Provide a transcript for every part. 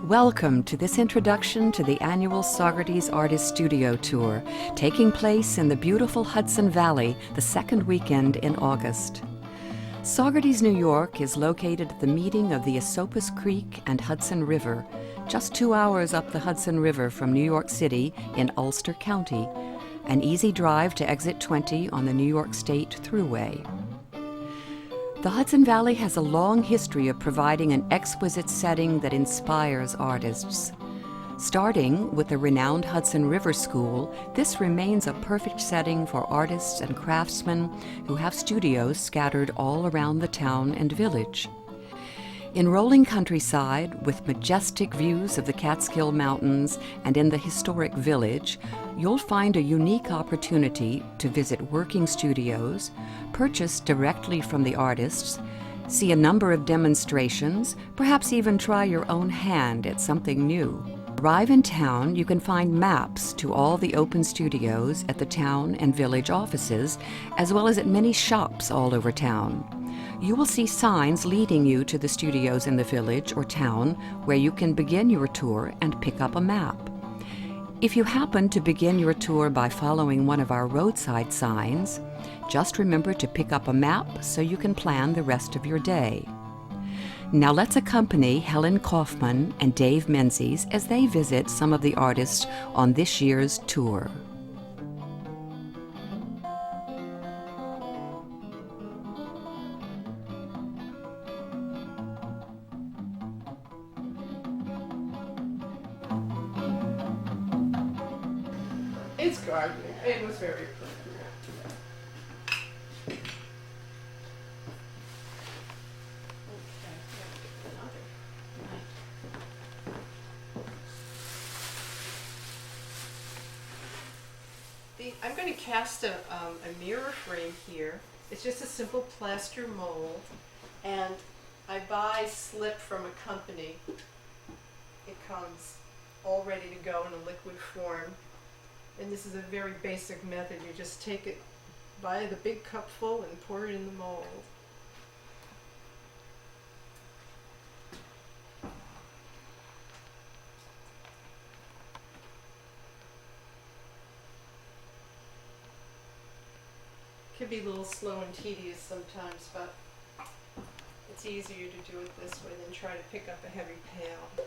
Welcome to this introduction to the annual Saugerties Artist Studio Tour, taking place in the beautiful Hudson Valley the second weekend in August. Saugerties, New York is located at the meeting of the Esopus Creek and Hudson River, just 2 hours up the Hudson River from New York City in Ulster County, an easy drive to exit 20 on the New York State Thruway. The Hudson Valley has a long history of providing an exquisite setting that inspires artists. Starting with the renowned Hudson River School, this remains a perfect setting for artists and craftsmen who have studios scattered all around the town and village. In rolling countryside, with majestic views of the Catskill Mountains and in the historic village, you'll find a unique opportunity to visit working studios, purchase directly from the artists, see a number of demonstrations, perhaps even try your own hand at something new. Arrive in town, you can find maps to all the open studios at the town and village offices, as well as at many shops all over town. You will see signs leading you to the studios in the village or town where you can begin your tour and pick up a map. If you happen to begin your tour by following one of our roadside signs, just remember to pick up a map so you can plan the rest of your day. Now let's accompany Helen Kaufman and Dave Menzies as they visit some of the artists on this year's tour. It's gardening. It was very appropriate. I'm going to cast a mirror frame here. It's just a simple plaster mold, and I buy slip from a company. It comes all ready to go in a liquid form. And this is a very basic method. You just take it, buy the big cup full and pour it in the mold. Can be a little slow and tedious sometimes, but it's easier to do it this way than try to pick up a heavy pail.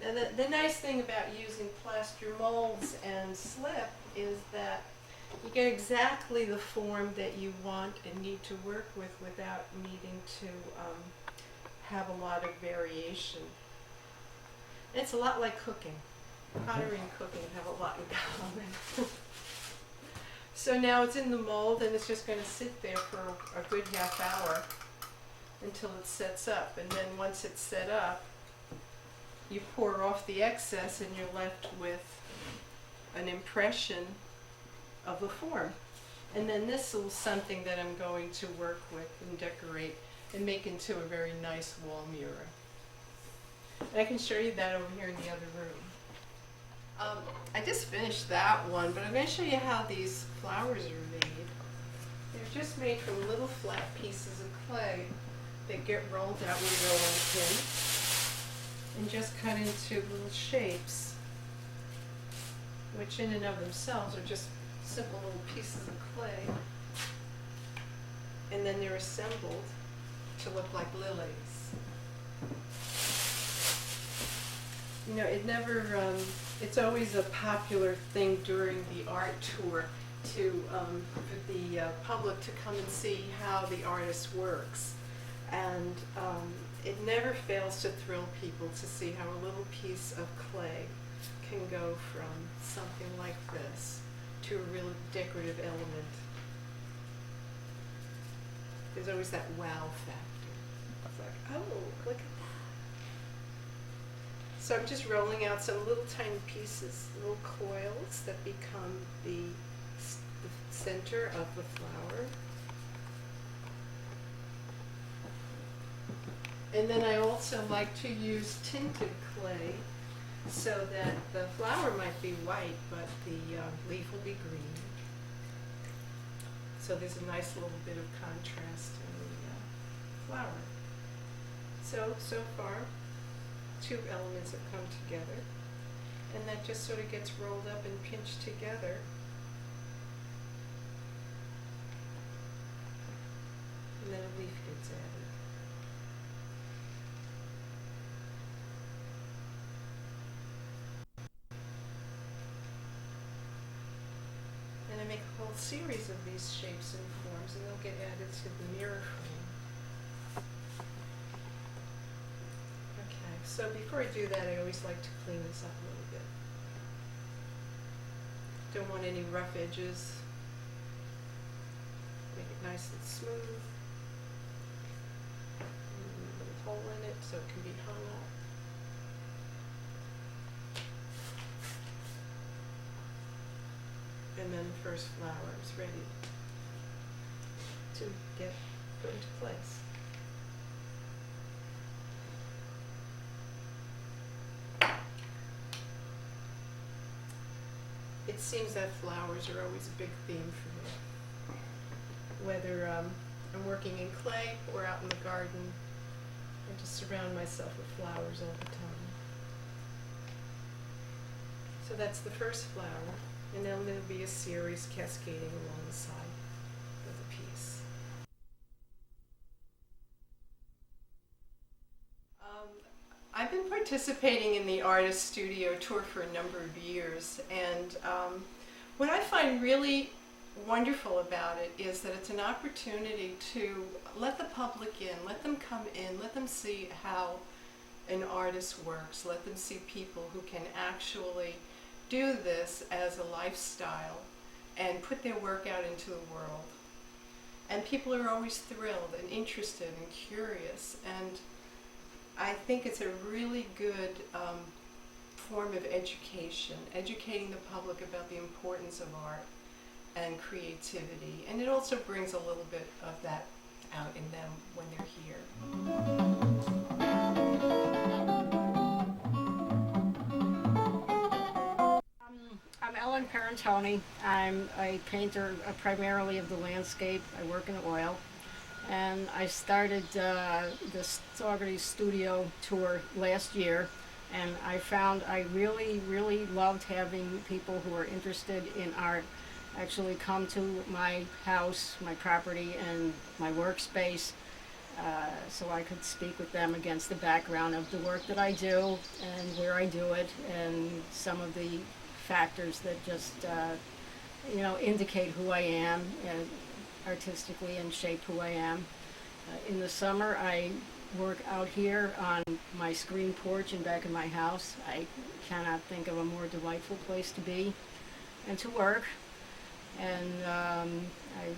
And the nice thing about using plaster molds and slip is that you get exactly the form that you want and need to work with without needing to have a lot of variation. And it's a lot like cooking. Pottery and cooking have a lot in common. So now it's in the mold and it's just going to sit there for a good half hour until it sets up. And then once it's set up, you pour off the excess and you're left with an impression of the form. And then this is something that I'm going to work with and decorate and make into a very nice wall mirror. And I can show you that over here in the other room. I just finished that one, but I'm going to show you how these flowers are made. They're just made from little flat pieces of clay that get rolled out with a rolling pin and just cut into little shapes, which in and of themselves are just simple little pieces of clay. And then they're assembled to look like lilies. You know, it's always a popular thing during the art tour for the public to come and see how the artist works. And it never fails to thrill people to see how a little piece of clay can go from something like this to a really decorative element. There's always that wow factor. It's like, oh, look at that. So I'm just rolling out some little tiny pieces, little coils that become the center of the flower. And then I also like to use tinted clay so that the flower might be white, but the leaf will be green. So there's a nice little bit of contrast in the flower. So far, two elements have come together, and that just sort of gets rolled up and pinched together. And then a leaf gets added. And I make a whole series of these shapes and forms, and they'll get added to the mirror frame. Okay, so before I do that, I always like to clean this up a little bit. Don't want any rough edges. Make it nice and smooth. And a little hole in it so it can be hung up. And then the first flower is ready to get put into place. It seems that flowers are always a big theme for me. Whether I'm working in clay or out in the garden, I just surround myself with flowers all the time. So that's the first flower, and then there'll be a series cascading along the side of the piece. I've been participating in the artist studio tour for a number of years, and what I find really wonderful about it is that it's an opportunity to let the public in, let them come in, let them see how an artist works, let them see people who can actually do this as a lifestyle and put their work out into the world. And people are always thrilled and interested and curious, and I think it's a really good form of education, educating the public about the importance of art and creativity. And it also brings a little bit of that out in them when they're here. I'm Ellen Parentoni. I'm a painter primarily of the landscape. I work in oil. And I started this Saugerties studio tour last year, and I found I really loved having people who are interested in art actually come to my house, my property, and my workspace, so I could speak with them against the background of the work that I do and where I do it, and some of the factors that just indicate who I am artistically and shape who I am. In the summer, I work out here on my screen porch in back of my house. I cannot think of a more delightful place to be and to work. And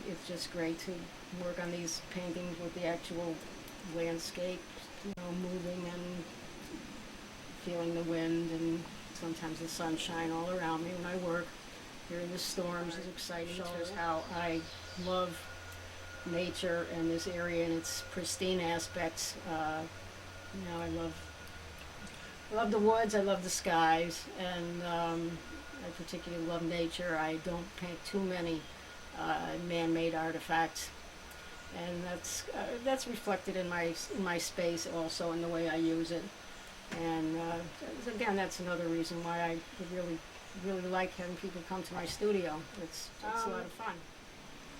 it's just great to work on these paintings with the actual landscape, moving and feeling the wind and sometimes the sunshine all around me when I work. Hearing the storms is exciting. Shows how I love nature and this area and its pristine aspects. I love the woods. I love the skies, and I particularly love nature. I don't paint too many man-made artifacts, and that's reflected in my space also in the way I use it. And again, that's another reason why I would really like having people come to my studio. It's a lot of fun.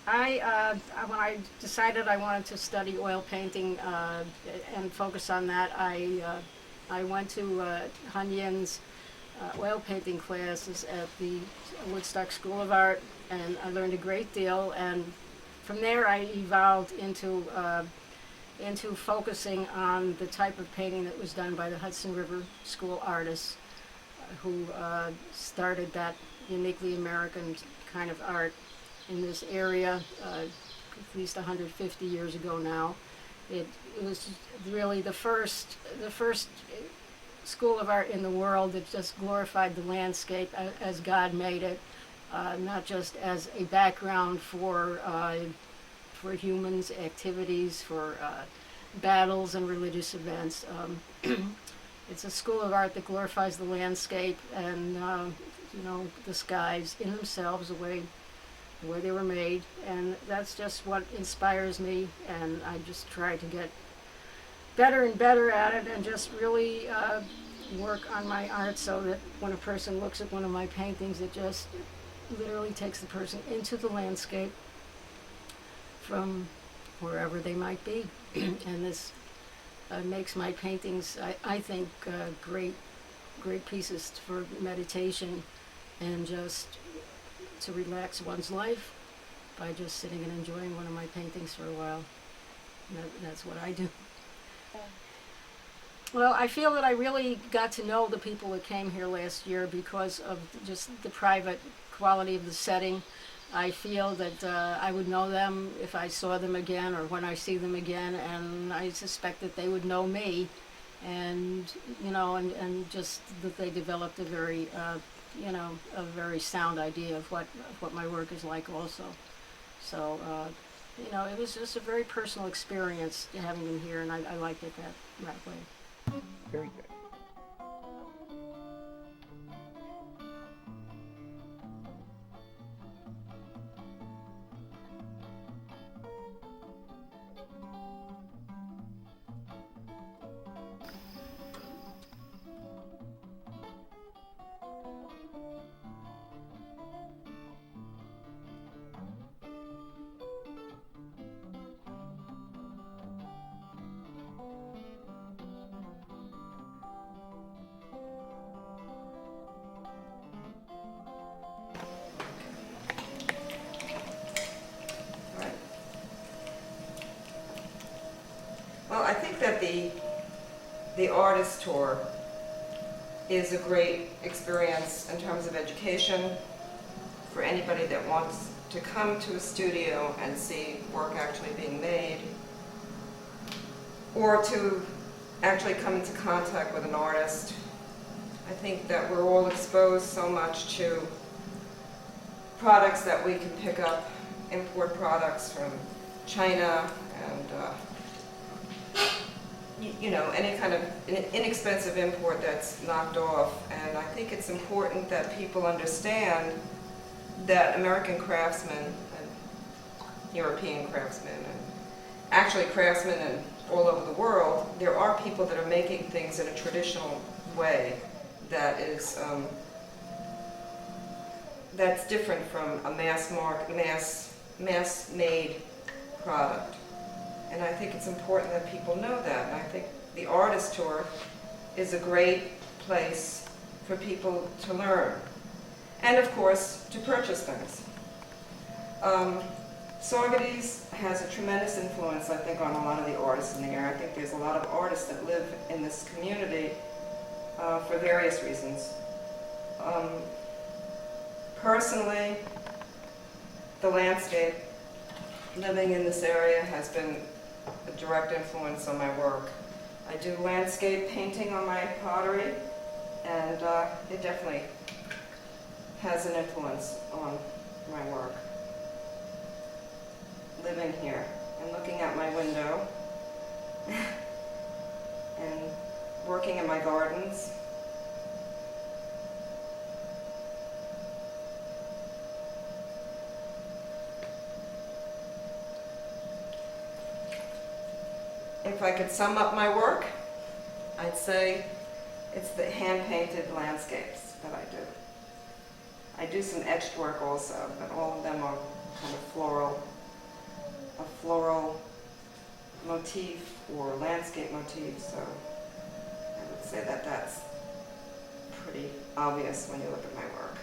When I decided I wanted to study oil painting and focus on that, I went to Han Yin's oil painting classes at the Woodstock School of Art, and I learned a great deal. And from there, I evolved into focusing on the type of painting that was done by the Hudson River School artists, who started that uniquely American kind of art in this area at least 150 years ago now. It was really the first school of art in the world that just glorified the landscape as God made it, not just as a background for humans' activities, for battles and religious events. It's a school of art that glorifies the landscape and the skies in themselves, the way they were made, and that's just what inspires me. And I just try to get better and better at it, and just really work on my art so that when a person looks at one of my paintings, it just literally takes the person into the landscape from wherever they might be. And this makes my paintings, I think, great pieces for meditation and just to relax one's life by just sitting and enjoying one of my paintings for a while. That's what I do. Well, I feel that I really got to know the people that came here last year because of just the private quality of the setting. I feel that I would know them if I saw them again or when I see them again, and I suspect that they would know me, and and just that they developed a very a very sound idea of what my work is like also. So it was just a very personal experience having them here, and I liked it that way. Very good. Well, I think that the artist tour is a great experience in terms of education for anybody that wants to come to a studio and see work actually being made, or to actually come into contact with an artist. I think that we're all exposed so much to products that we can pick up, import products from China and any kind of inexpensive import that's knocked off. And I think it's important that people understand that American craftsmen and European craftsmen and actually craftsmen all over the world, there are people that are making things in a traditional way that is that's different from a mass-made product. And I think it's important that people know that. And I think the artist tour is a great place for people to learn. And of course, to purchase things. Saugerties has a tremendous influence, I think, on a lot of the artists in the area. I think there's a lot of artists that live in this community for various reasons. Personally, the landscape, living in this area has been a direct influence on my work. I do landscape painting on my pottery, and it definitely has an influence on my work. Living here and looking at my window and working in my gardens. If I could sum up my work, I'd say it's the hand-painted landscapes that I do. I do some etched work also, but all of them are kind of a floral motif or landscape motif, so I would say that that's pretty obvious when you look at my work.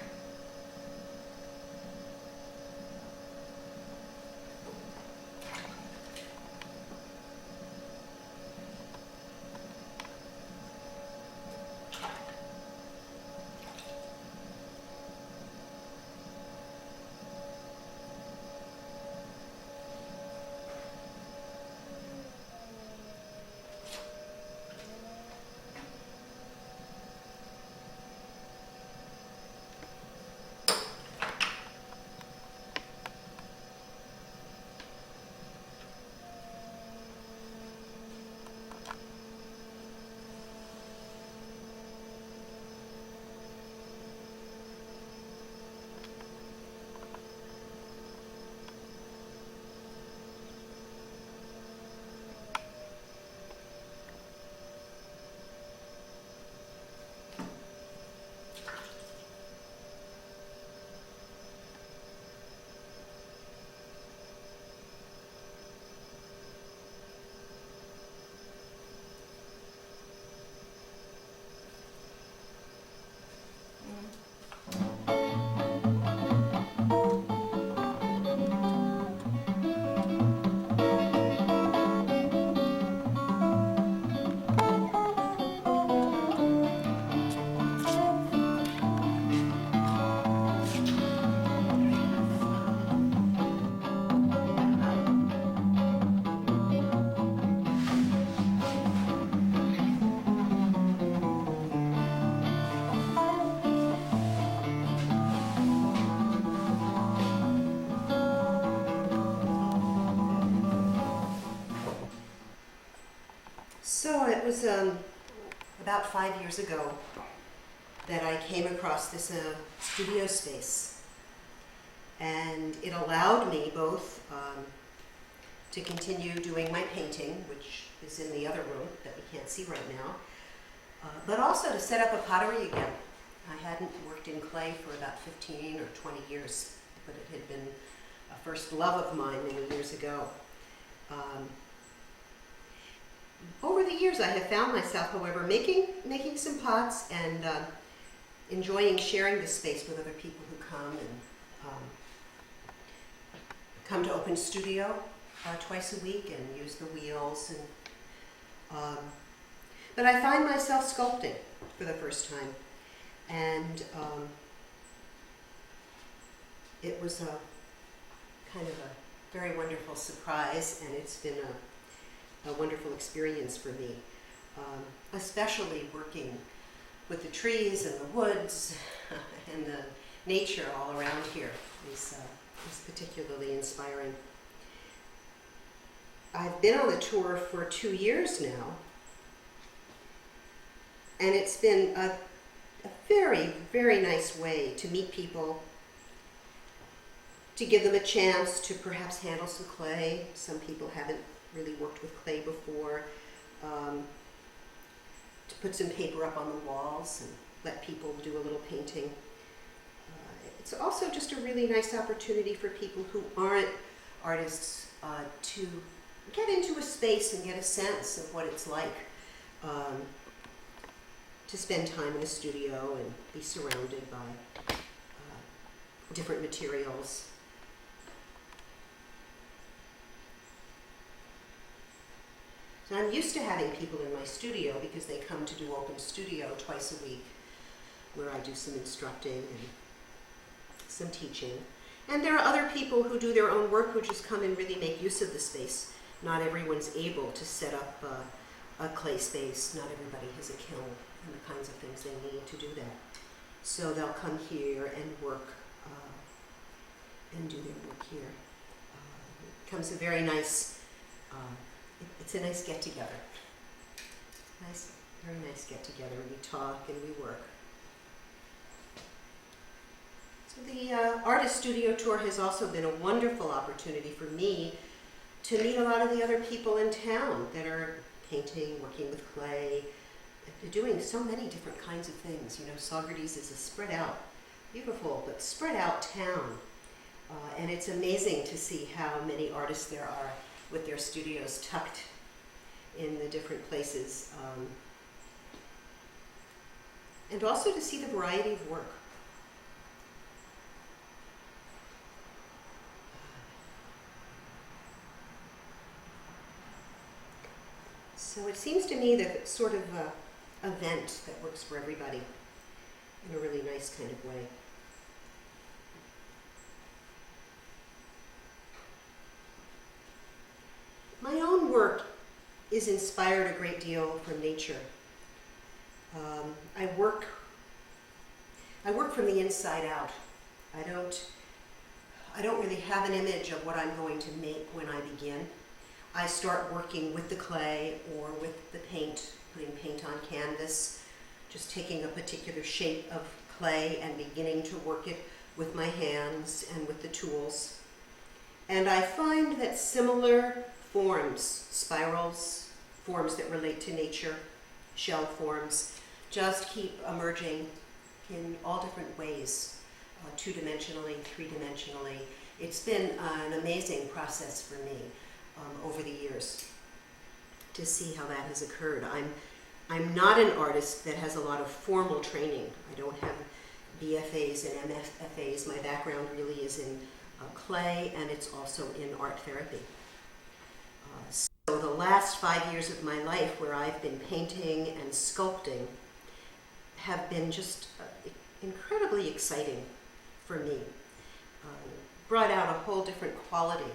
So it was about 5 years ago that I came across this studio space, and it allowed me both to continue doing my painting, which is in the other room that we can't see right now, but also to set up a pottery again. I hadn't worked in clay for about 15 or 20 years, but it had been a first love of mine many years ago. Over the years, I have found myself, however, making some pots and enjoying sharing this space with other people who come to Open Studio twice a week and use the wheels. But I find myself sculpting for the first time, and it was a kind of a very wonderful surprise, and it's been a wonderful experience for me, especially working with the trees and the woods and the nature all around here is particularly inspiring. I've been on the tour for 2 years now, and it's been a very, very nice way to meet people, to give them a chance to perhaps handle some clay. Some people haven't really worked with clay before, to put some paper up on the walls and let people do a little painting. It's also just a really nice opportunity for people who aren't artists to get into a space and get a sense of what it's like to spend time in a studio and be surrounded by different materials. So I'm used to having people in my studio because they come to do Open Studio twice a week, where I do some instructing and some teaching. And there are other people who do their own work who just come and really make use of the space. Not everyone's able to set up a clay space. Not everybody has a kiln and the kinds of things they need to do that. So they'll come here and work and do their work here. It becomes a very nice, it's a nice get-together. Nice, very nice get-together. We talk and we work. So the Artist Studio Tour has also been a wonderful opportunity for me to meet a lot of the other people in town that are painting, working with clay, doing so many different kinds of things. You know, Saugerties is a spread out, beautiful, but spread out town. And it's amazing to see how many artists there are with their studios tucked in the different places. And also to see the variety of work. So it seems to me that it's sort of an event that works for everybody in a really nice kind of way. My own work is inspired a great deal from nature. I work from the inside out. I don't really have an image of what I'm going to make when I begin. I start working with the clay or with the paint, putting paint on canvas, just taking a particular shape of clay and beginning to work it with my hands and with the tools. And I find that similar forms, spirals, forms that relate to nature, shell forms, just keep emerging in all different ways, two-dimensionally, three-dimensionally. It's been an amazing process for me over the years to see how that has occurred. I'm not an artist that has a lot of formal training. I don't have BFAs and MFAs. My background really is in clay, and it's also in art therapy. So the last 5 years of my life where I've been painting and sculpting have been just incredibly exciting for me. Brought out a whole different quality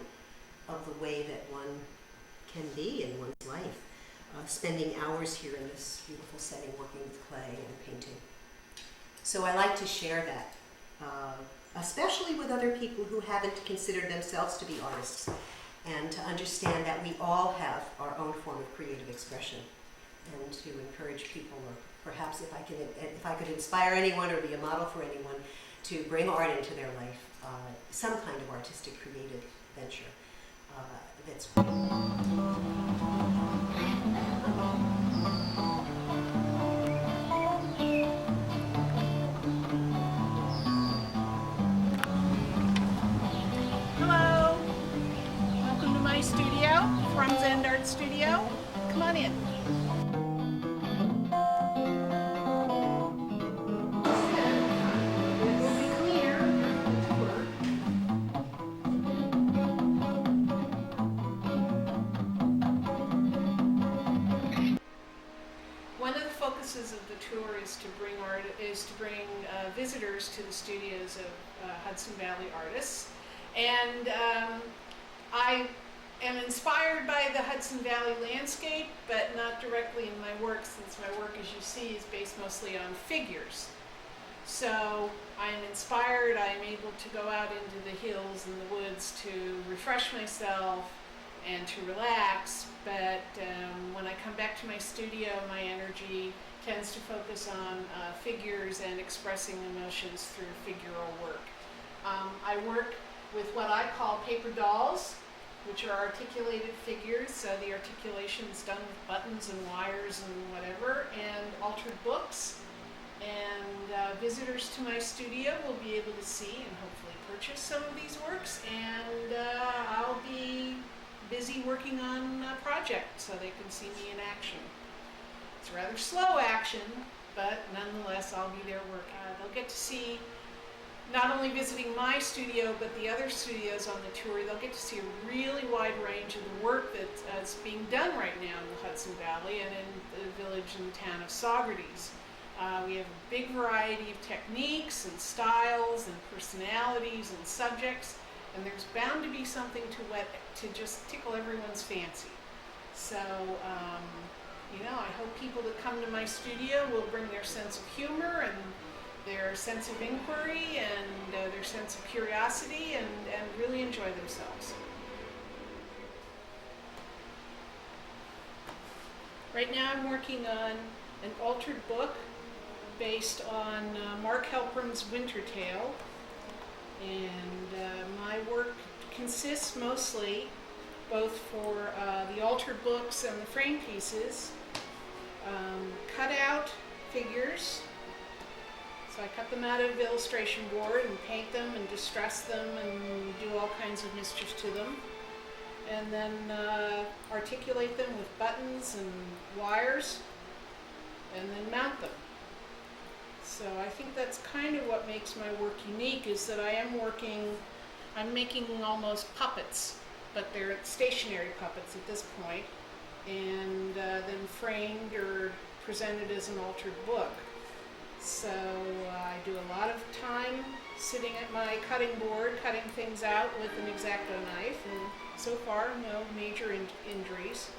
of the way that one can be in one's life, spending hours here in this beautiful setting working with clay and painting. So I like to share that, especially with other people who haven't considered themselves to be artists, and to understand that we all have our own form of creative expression. and to encourage people, or perhaps if I could inspire anyone or be a model for anyone to bring art into their life, some kind of artistic creative venture. That's Hello, welcome to my studio, Frum's End Art Studio. Come on in. We'll be clear. One of the focuses of the tour is to bring visitors to the studios of Hudson Valley artists, and I am inspired by the Hudson Valley landscape, but not directly in my work, since my work, as you see, is based mostly on figures. So I'm inspired. I'm able to go out into the hills and the woods to refresh myself and to relax, but when I come back to my studio, my energy tends to focus on figures and expressing emotions through figural work. I work with what I call paper dolls, which are articulated figures, so the articulation is done with buttons and wires and whatever, and altered books. And visitors to my studio will be able to see and hopefully purchase some of these works, and I'll be busy working on a project so they can see me in action. It's rather slow action, but nonetheless I'll be there working. They'll get to see, not only visiting my studio, but the other studios on the tour. They'll get to see a really wide range of the work that's being done right now in the Hudson Valley and in the village and town of Saugerties. We have a big variety of techniques and styles and personalities and subjects, and there's bound to be something to just tickle everyone's fancy. So, I hope people that come to my studio will bring their sense of humor and their sense of inquiry and their sense of curiosity and really enjoy themselves. Right now I'm working on an altered book based on Mark Helpram's Winter Tale, and my work consists mostly, both for the altered books and the frame pieces, cut out figures. So I cut them out of illustration board and paint them and distress them and do all kinds of mischief to them, and then articulate them with buttons and wires, and then mount them. So I think that's kind of what makes my work unique, is that I'm making almost puppets, but they're stationary puppets at this point, and then framed or presented as an altered book. So I do a lot of time sitting at my cutting board, cutting things out with an X-Acto knife, and so far no major injuries.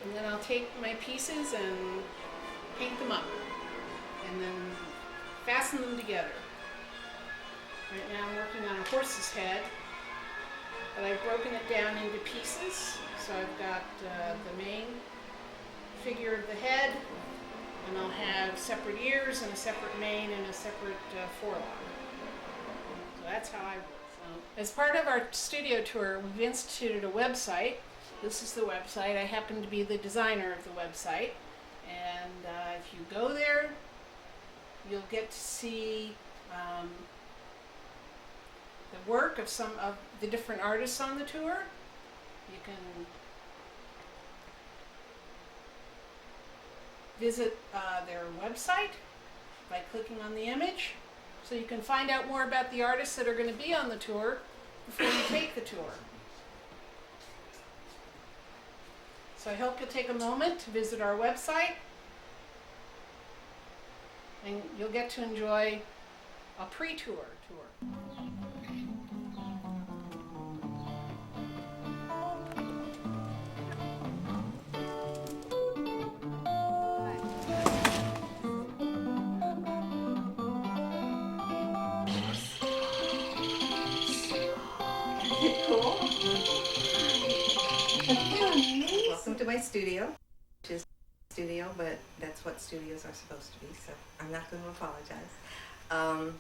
And then I'll take my pieces and paint them up, and then fasten them together. Right now I'm working on a horse's head, but I've broken it down into pieces. So I've got the main figure of the head, and I'll have separate ears and a separate mane and a separate forelock. So that's how I work. So, as part of our studio tour, we've instituted a website. This is the website. I happen to be the designer of the website, and if you go there, you'll get to see the work of some of the different artists on the tour. You can visit their website by clicking on the image, so you can find out more about the artists that are going to be on the tour before you take the tour. So I hope you'll take a moment to visit our website, and you'll get to enjoy a pre-tour tour. Cool. to my studio, which is a studio, but that's what studios are supposed to be, so I'm not going to apologize.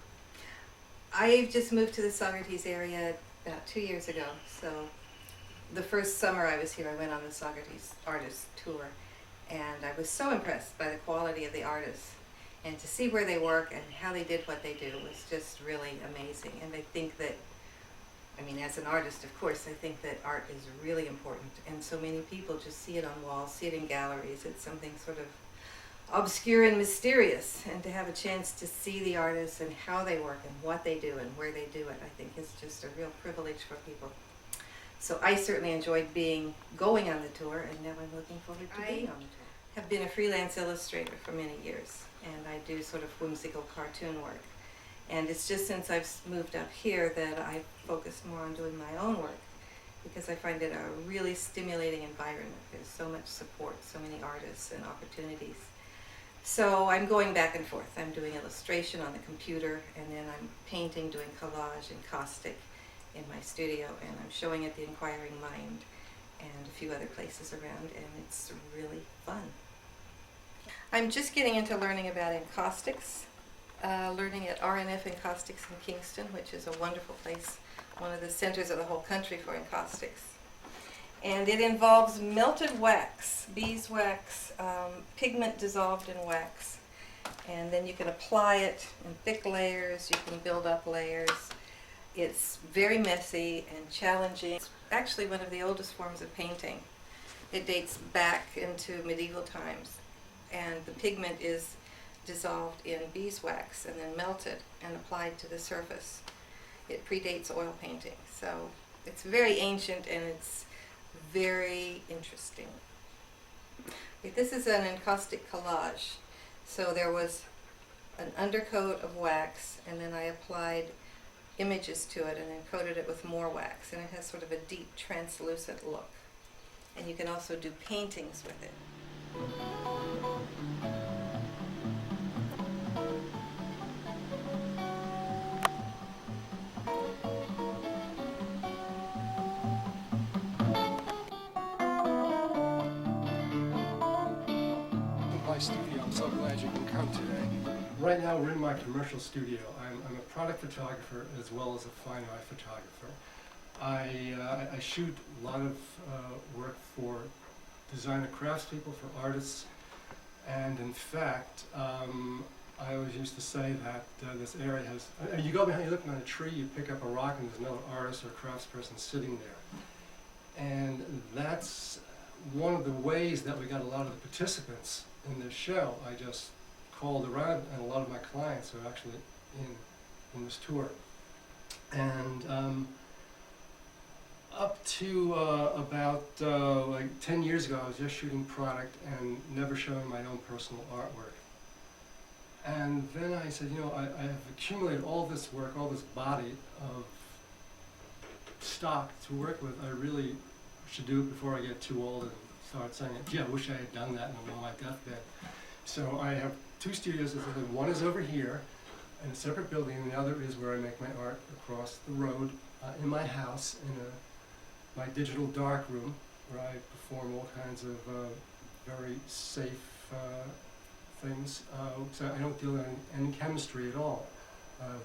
I've just moved to the Saugerties area about 2 years ago, so the first summer I was here, I went on the Saugerties Artist Tour, and I was so impressed by the quality of the artists. And to see where they work and how they did what they do was just really amazing. And I think that, I mean, as an artist, of course, I think that art is really important. And so many people just see it on walls, see it in galleries. It's something sort of obscure and mysterious. And to have a chance to see the artists and how they work and what they do and where they do it, I think is just a real privilege for people. So I certainly enjoyed going on the tour, and now I'm looking forward to being on the tour. Have been a freelance illustrator for many years, and I do sort of whimsical cartoon work. And it's just since I've moved up here that I've focused more on doing my own work, because I find it a really stimulating environment. There's so much support, so many artists and opportunities. So I'm going back and forth. I'm doing illustration on the computer, and then I'm painting, doing collage and caustic in my studio, and I'm showing at the Inquiring Mind and a few other places around, and it's really fun. I'm just getting into learning about encaustics, learning at RNF Encaustics in Kingston, which is a wonderful place, one of the centers of the whole country for encaustics. And it involves melted wax, beeswax, pigment dissolved in wax. And then you can apply it in thick layers, you can build up layers. It's very messy and challenging. It's actually one of the oldest forms of painting. It dates back into medieval times. And the pigment is dissolved in beeswax and then melted and applied to the surface. It predates oil painting. So it's very ancient and it's very interesting. Okay, this is an encaustic collage. So there was an undercoat of wax, and then I applied images to it and then coated it with more wax, and it has sort of a deep translucent look. And you can also do paintings with it. My studio. I'm so glad you can come today. Right now we're in my commercial studio. I'm a product photographer as well as a fine art photographer. I shoot a lot of work for designer craftspeople, for artists, and in fact I always used to say that this area has, you go behind, you look on a tree, you pick up a rock and there's another artist or craftsperson sitting there. And that's one of the ways that we got a lot of the participants in this show. I just called around, and a lot of my clients are actually in this tour. And up to about like 10 years ago, I was just shooting product and never showing my own personal artwork. And then I said, you know, I have accumulated all this work, all this body of stock to work with. I really should do it before I get too old and start saying, gee, I wish I had done that on my deathbed. So I have two studios. One is over here in a separate building, and the other is where I make my art across the road in my house in my digital dark room, where I perform all kinds of very safe things. So I don't deal in any chemistry at all.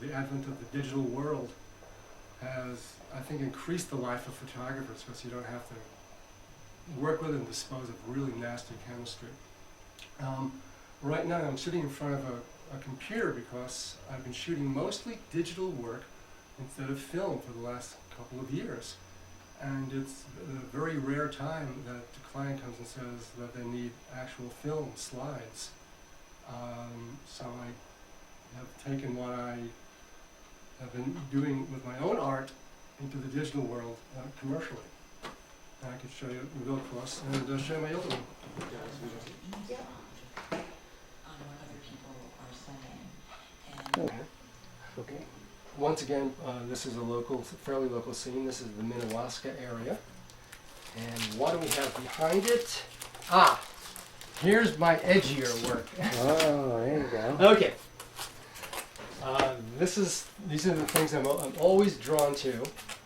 The advent of the digital world has, I think, increased the life of photographers, because you don't have to work with and dispose of really nasty chemistry. Right now I'm sitting in front of a computer because I've been shooting mostly digital work instead of film for the last couple of years. And it's a very rare time that the client comes and says that they need actual film slides. So I have taken what I have been doing with my own art into the digital world commercially. And I could show you, we'll go across and show my other one. What other people are saying. And Okay. Once again, this is a local, fairly local scene. This is the Minnewaska area. And what do we have behind it? Ah, here's my edgier work. Oh, there you go. Okay. These are the things I'm always drawn to,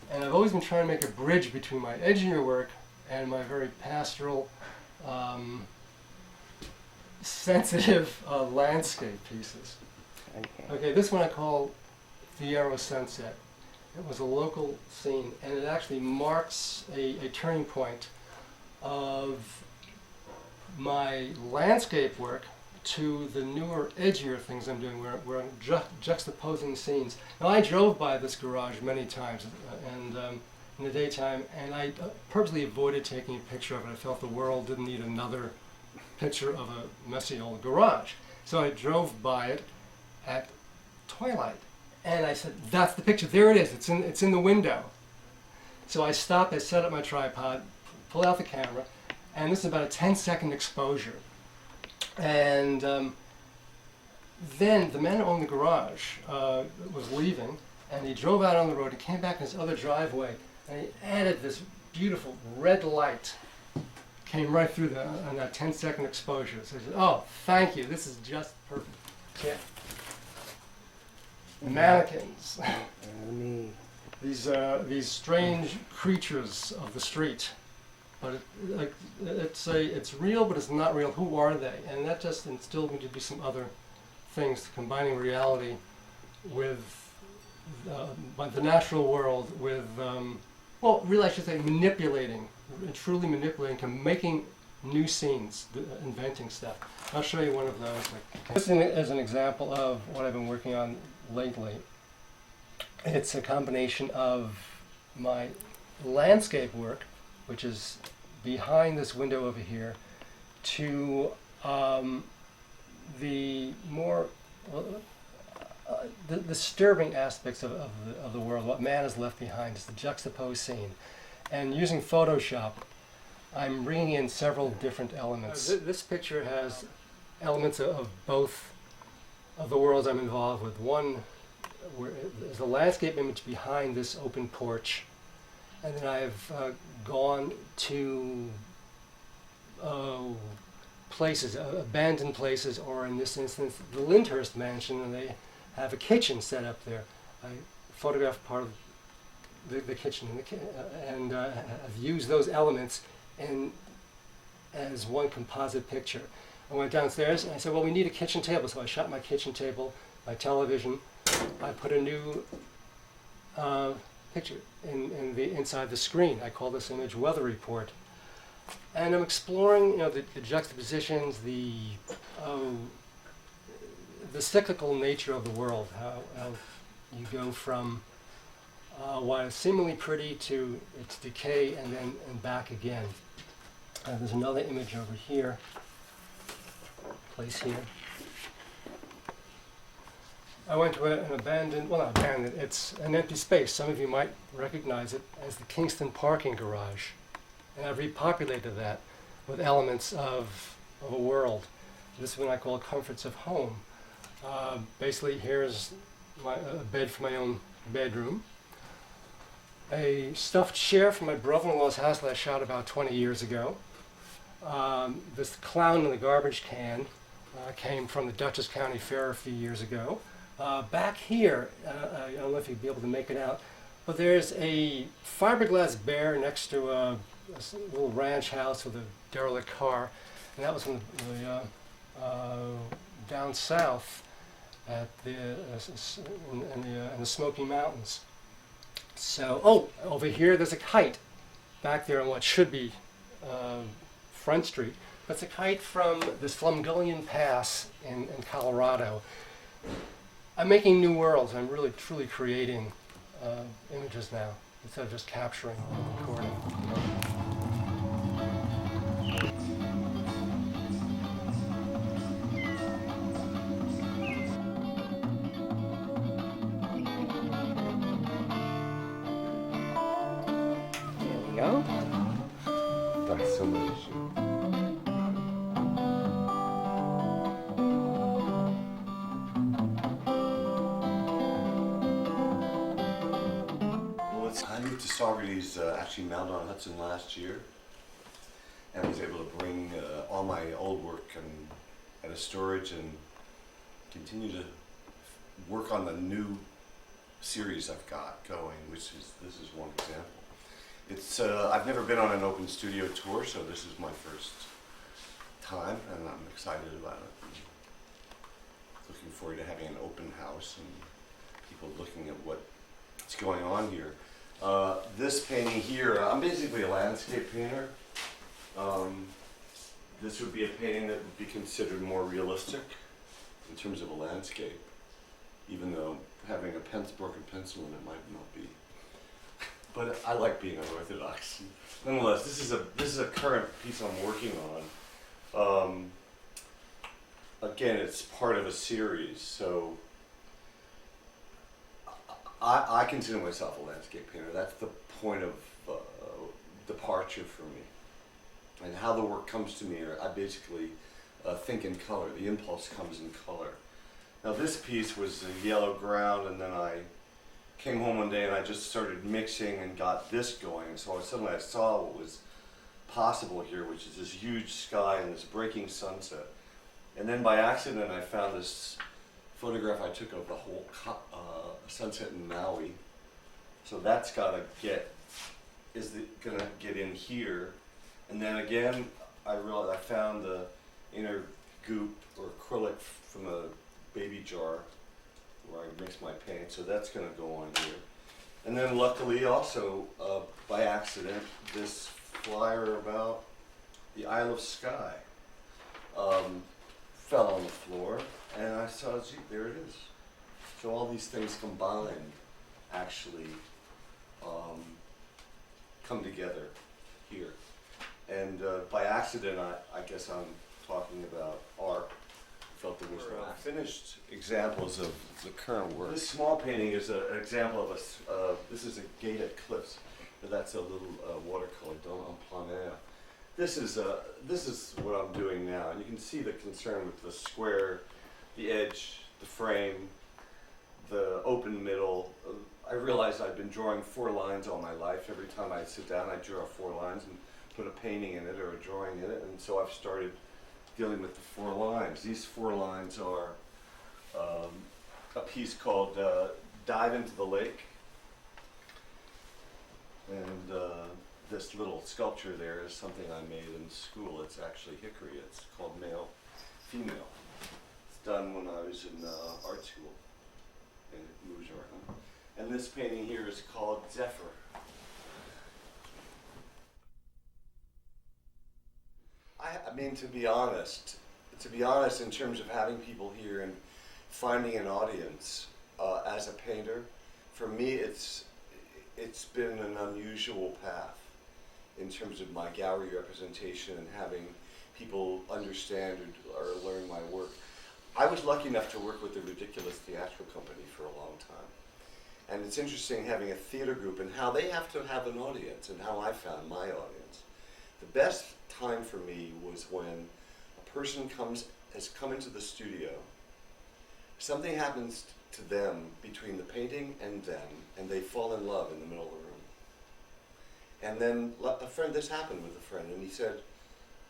and I've always been trying to make a bridge between my edgier work and my very pastoral sensitive landscape pieces. Okay. Okay, this one I call the Arrow Sunset. It was a local scene, and it actually marks a turning point of my landscape work to the newer, edgier things I'm doing, where I'm juxtaposing scenes. Now, I drove by this garage many times, and in the daytime, and I purposely avoided taking a picture of it. I felt the world didn't need another picture of a messy old garage. So I drove by it at twilight, and I said, "That's the picture. There it is. It's in the window." So I stopped. I set up my tripod, pull out the camera, and this is about a 10-second exposure. And then the man who owned the garage was leaving, and he drove out on the road. He came back in his other driveway, and he added this beautiful red light. Came right through on that 10-second exposure. So I said, "Oh, thank you. This is just perfect." Yeah. Mannequins. These strange creatures of the street. But it's real, but it's not real. Who are they? And that just instilled me to do some other things, combining reality with the natural world with, well, really I should say manipulating, truly manipulating, making new scenes, inventing stuff. I'll show you one of those. This is an example of what I've been working on lately. It's a combination of my landscape work, which is behind this window over here, to the more the disturbing aspects of the world, what man has left behind, is the juxtaposed scene. And using Photoshop, I'm bringing in several different elements. This picture has elements of both of the worlds I'm involved with. One, where there's a landscape image behind this open porch, and then I've gone to places, abandoned places, or in this instance, the Lyndhurst mansion, and they have a kitchen set up there. I photographed part of the kitchen, and I've used those elements as one composite picture. I went downstairs and I said, well, we need a kitchen table, so I shot my kitchen table, my television. I put a new picture inside the screen. I call this image Weather Report. And I'm exploring, the juxtapositions, the cyclical nature of the world, how you go from what is seemingly pretty to its decay and back again. There's another image over here, place here. I went to an abandoned, well, not abandoned, it's an empty space. Some of you might recognize it as the Kingston parking garage. And I've repopulated that with elements of a world. This one I call Comforts of Home. Basically, here's a bed for my own bedroom. A stuffed chair from my brother-in-law's house that I shot about 20 years ago. This clown in the garbage can came from the Dutchess County Fair a few years ago. Back here, I don't know if you'd be able to make it out, but there's a fiberglass bear next to a little ranch house with a derelict car, and that was in down south at in the Smoky Mountains. So, over here there's a kite back there on what should be Front Street. That's a kite from the Slumgullion Pass in Colorado. I'm making new worlds. I'm really, truly creating images now, instead of just capturing and recording. There we go. That's so much. I moved to Saugerties, actually Mound-on-Hudson last year, and was able to bring all my old work at a storage and continue to work on the new series I've got going, this is one example. It's I've never been on an open studio tour, so this is my first time, and I'm excited about it. Looking forward to having an open house and people looking at what's going on here. This painting here, I'm basically a landscape painter. This would be a painting that would be considered more realistic in terms of a landscape, even though having a broken pencil in it might not be. But I like being unorthodox. Nonetheless, this is a current piece I'm working on. Again, it's part of a series, so I consider myself a landscape painter. That's the point of departure for me. And how the work comes to me, I basically think in color. The impulse comes in color. Now this piece was a yellow ground, and then I came home one day and I just started mixing and got this going. And so suddenly I saw what was possible here, which is this huge sky and this breaking sunset. And then by accident I found this photograph I took of the whole sunset in Maui. So that's gonna get in here. And then again, I realized I found the inner goop or acrylic from a baby jar where I mix my paint, so that's going to go on here. And then luckily also, by accident, this flyer about the Isle of Skye fell on the floor, and I saw, gee, there it is. So all these things combined actually come together here. And by accident, I guess I'm talking about art. I felt there was no finished examples of the current work. This small painting is an example of this is a gate at Cliffs. That's a little watercolor done on plein air. This is what I'm doing now. And you can see the concern with the square, the edge, the frame, the open middle. I realized I'd been drawing 4 lines all my life. Every time I sit down, I draw 4 lines and put a painting in it or a drawing in it, and so I've started dealing with the 4 lines. These 4 lines are a piece called Dive into the Lake, and this little sculpture there is something I made in school. It's actually hickory. It's called Male Female. It's done when I was in art school in Moujara. And this painting here is called Zephyr. I mean, to be honest, in terms of having people here and finding an audience as a painter, for me it's been an unusual path in terms of my gallery representation and having people understand or learn my work. I was lucky enough to work with the Ridiculous Theatrical Company for a long time. And it's interesting having a theater group and how they have to have an audience and how I found my audience. The best time for me was when a person has come into the studio, something happens to them between the painting and them, and they fall in love in the middle of the room. And then this happened with a friend, and he said,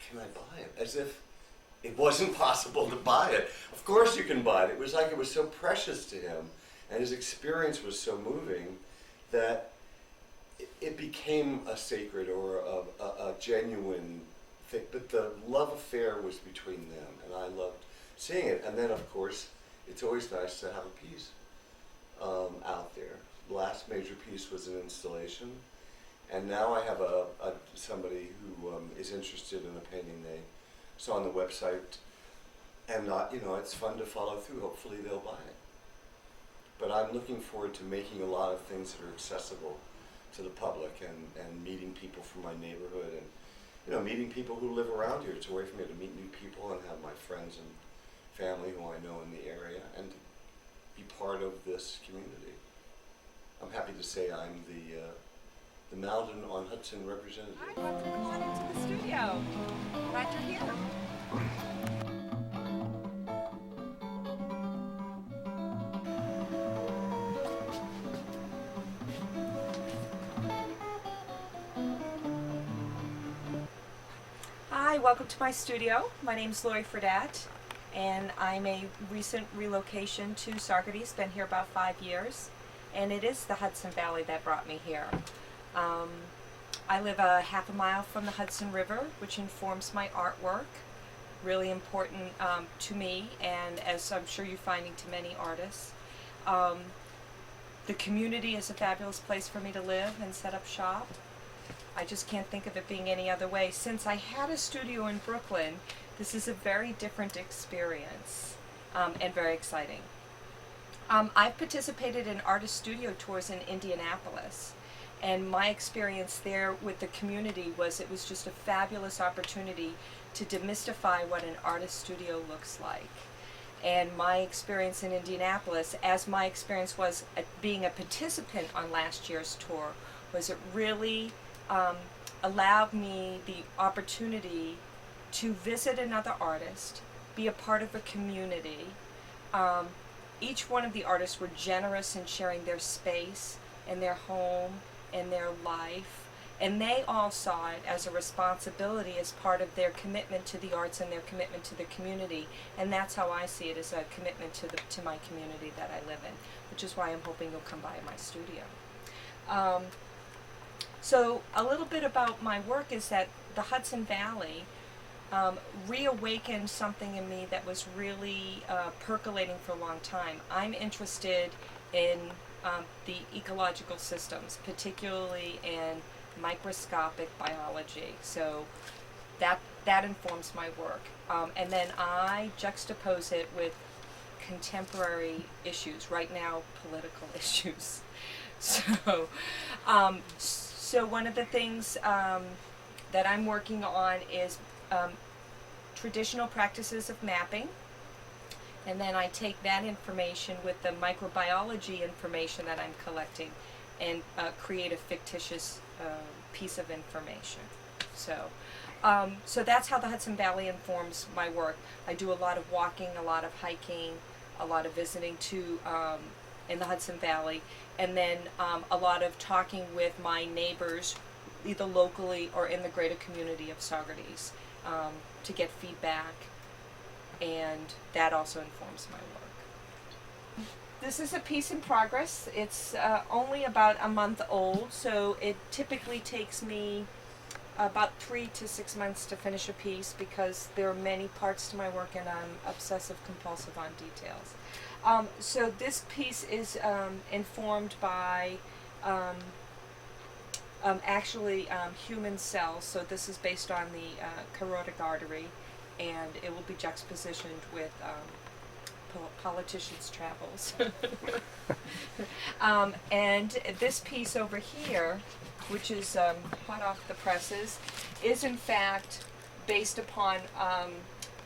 "Can I buy it?" As if it wasn't possible to buy it. Of course you can buy it. It was like it was so precious to him, and his experience was so moving that it became a sacred or a genuine thing. But the love affair was between them, and I loved seeing it. And then, of course, it's always nice to have a piece out there. The last major piece was an installation, and now I have somebody who is interested in a painting they saw on the website, and it's fun to follow through. Hopefully they'll buy it. But I'm looking forward to making a lot of things that are accessible to the public and meeting people from my neighborhood and meeting people who live around here. It's a way for me to meet new people and have my friends and family who I know in the area and to be part of this community. I'm happy to say I'm the Malden on Hudson representative. Hi, welcome on into the studio. Glad you're here. Hi, welcome to my studio. My name's Lori Fredat, and I'm a recent relocation to Saugerties. Been here about 5 years, and it is the Hudson Valley that brought me here. I live a half a mile from the Hudson River, which informs my artwork. really important to me, and as I'm sure you're finding to many artists. The community is a fabulous place for me to live and set up shop. I just can't think of it being any other way. Since I had a studio in Brooklyn, this is a very different experience and very exciting. I've participated in artist studio tours in Indianapolis, and my experience there with the community was it was just a fabulous opportunity to demystify what an artist studio looks like. And my experience in Indianapolis, as my experience was being a participant on last year's tour, was it really allowed me the opportunity to visit another artist, be a part of a community. Each one of the artists were generous in sharing their space and their home and their life, and they all saw it as a responsibility as part of their commitment to the arts and their commitment to the community, and that's how I see it, as a commitment to my community that I live in, which is why I'm hoping you'll come by my studio. So a little bit about my work is that the Hudson Valley reawakened something in me that was really percolating for a long time. I'm interested in the ecological systems, particularly in microscopic biology. So that informs my work. And then I juxtapose it with contemporary issues, right now political issues. So, so one of the things that I'm working on is traditional practices of mapping, and then I take that information with the microbiology information that I'm collecting and create a fictitious piece of information. So, so that's how the Hudson Valley informs my work. I do a lot of walking, a lot of hiking, a lot of visiting in the Hudson Valley, and then a lot of talking with my neighbors, either locally or in the greater community of Saugerties, to get feedback, and that also informs my work. This is a piece in progress. It's only about a month old, so it typically takes me about 3 to 6 months to finish a piece because there are many parts to my work and I'm obsessive compulsive on details. So this piece is informed by actually human cells. So this is based on the carotid artery, and it will be juxtapositioned with politicians' travels. And this piece over here, which is hot off the presses, is in fact based upon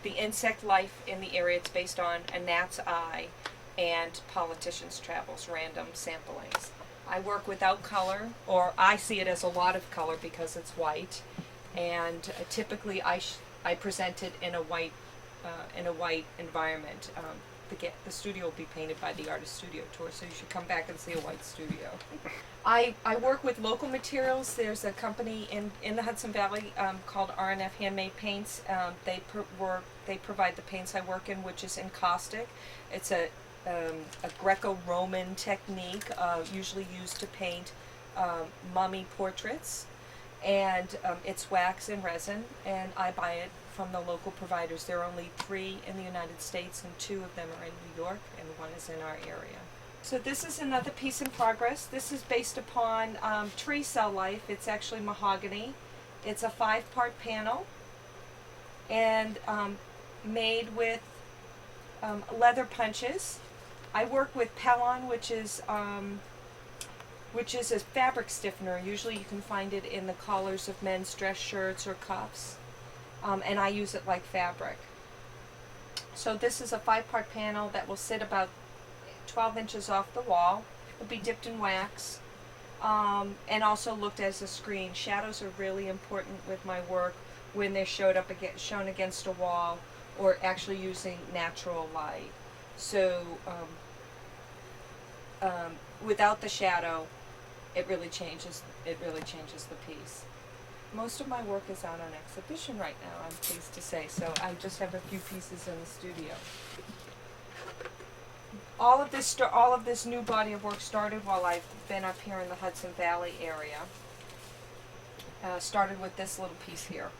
the insect life in the area. It's based on a gnat's eye and politicians' travels, random samplings. I work without color, or I see it as a lot of color because it's white, and typically I present it in a white environment. The studio will be painted by the Artist Studio Tour, so you should come back and see a white studio. I work with local materials. There's a company in the Hudson Valley called R&F Handmade Paints. They provide the paints I work in, which is encaustic. It's a Greco-Roman technique usually used to paint mummy portraits, and it's wax and resin, and I buy it from the local providers. There are only 3 in the United States, and 2 of them are in New York, and 1 is in our area. So this is another piece in progress. This is based upon tree cell life. It's actually mahogany. It's a 5-part panel, and made with leather punches. I work with Pellon, which is a fabric stiffener. Usually you can find it in the collars of men's dress shirts or cuffs. And I use it like fabric. So this is a 5-part panel that will sit about 12 inches off the wall. It'll be dipped in wax, and also looked as a screen. Shadows are really important with my work when they're shown against a wall or actually using natural light. So without the shadow, it really changes the piece. Most of my work is out on exhibition right now, I'm pleased to say, so I just have a few pieces in the studio. All of this new body of work started while I've been up here in the Hudson Valley area. Started with this little piece here.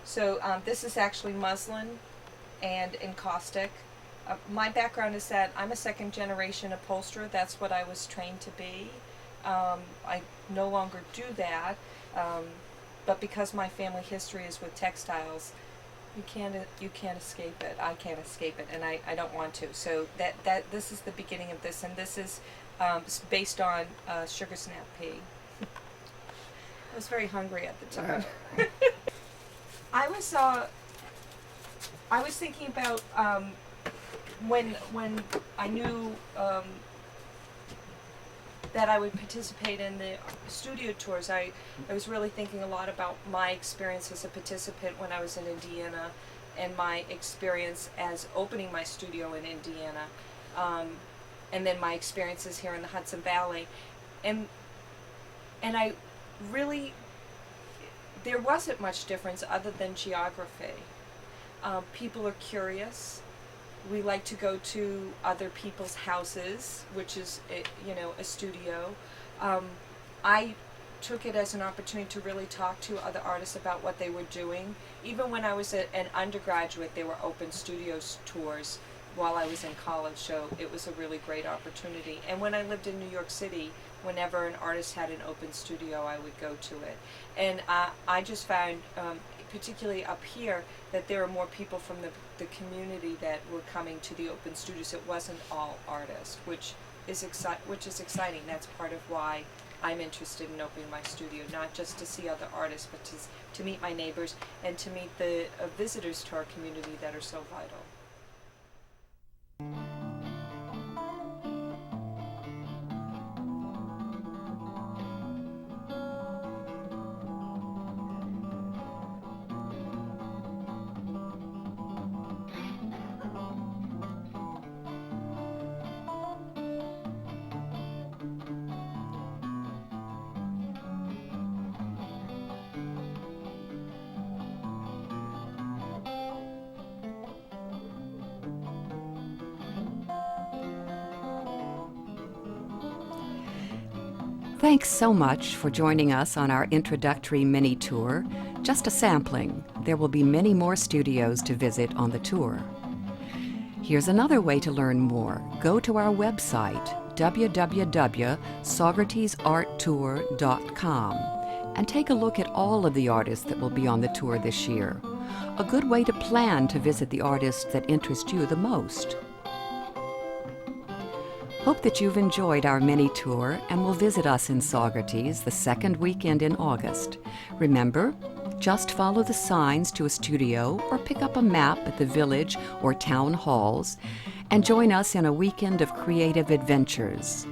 So this is actually muslin and encaustic. My background is that I'm a second generation upholsterer. That's what I was trained to be. I no longer do that, but because my family history is with textiles, you can't escape it. I can't escape it, and I don't want to. So this is the beginning of this, and this is based on sugar snap pea. I was very hungry at the time. I was thinking about when I knew that I would participate in the studio tours. I was really thinking a lot about my experience as a participant when I was in Indiana, and my experience as opening my studio in Indiana, and then my experiences here in the Hudson Valley, and I really, there wasn't much difference other than geography. People are curious. We like to go to other people's houses, which is a studio. I took it as an opportunity to really talk to other artists about what they were doing. Even when I was an undergraduate, there were open studios tours while I was in college, so it was a really great opportunity. And when I lived in New York City, whenever an artist had an open studio, I would go to it. And I just found, particularly up here, that there are more people from the community that were coming to the open studios. It wasn't all artists, which is exciting. That's part of why I'm interested in opening my studio, not just to see other artists, but to meet my neighbors and to meet the visitors to our community that are so vital. Thanks so much for joining us on our introductory mini tour. Just a sampling. There will be many more studios to visit on the tour. Here's another way to learn more. Go to our website, www.saugertiesarttour.com, and take a look at all of the artists that will be on the tour this year. A good way to plan to visit the artists that interest you the most. Hope that you've enjoyed our mini tour and will visit us in Saugerties the second weekend in August. Remember, just follow the signs to a studio or pick up a map at the village or town halls and join us in a weekend of creative adventures.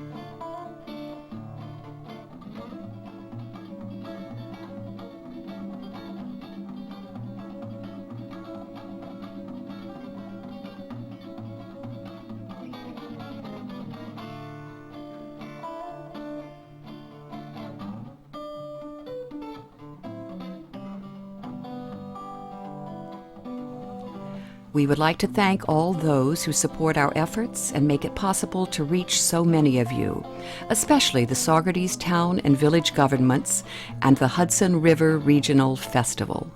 We would like to thank all those who support our efforts and make it possible to reach so many of you, especially the Saugerties Town and Village governments and the Hudson River Regional Festival.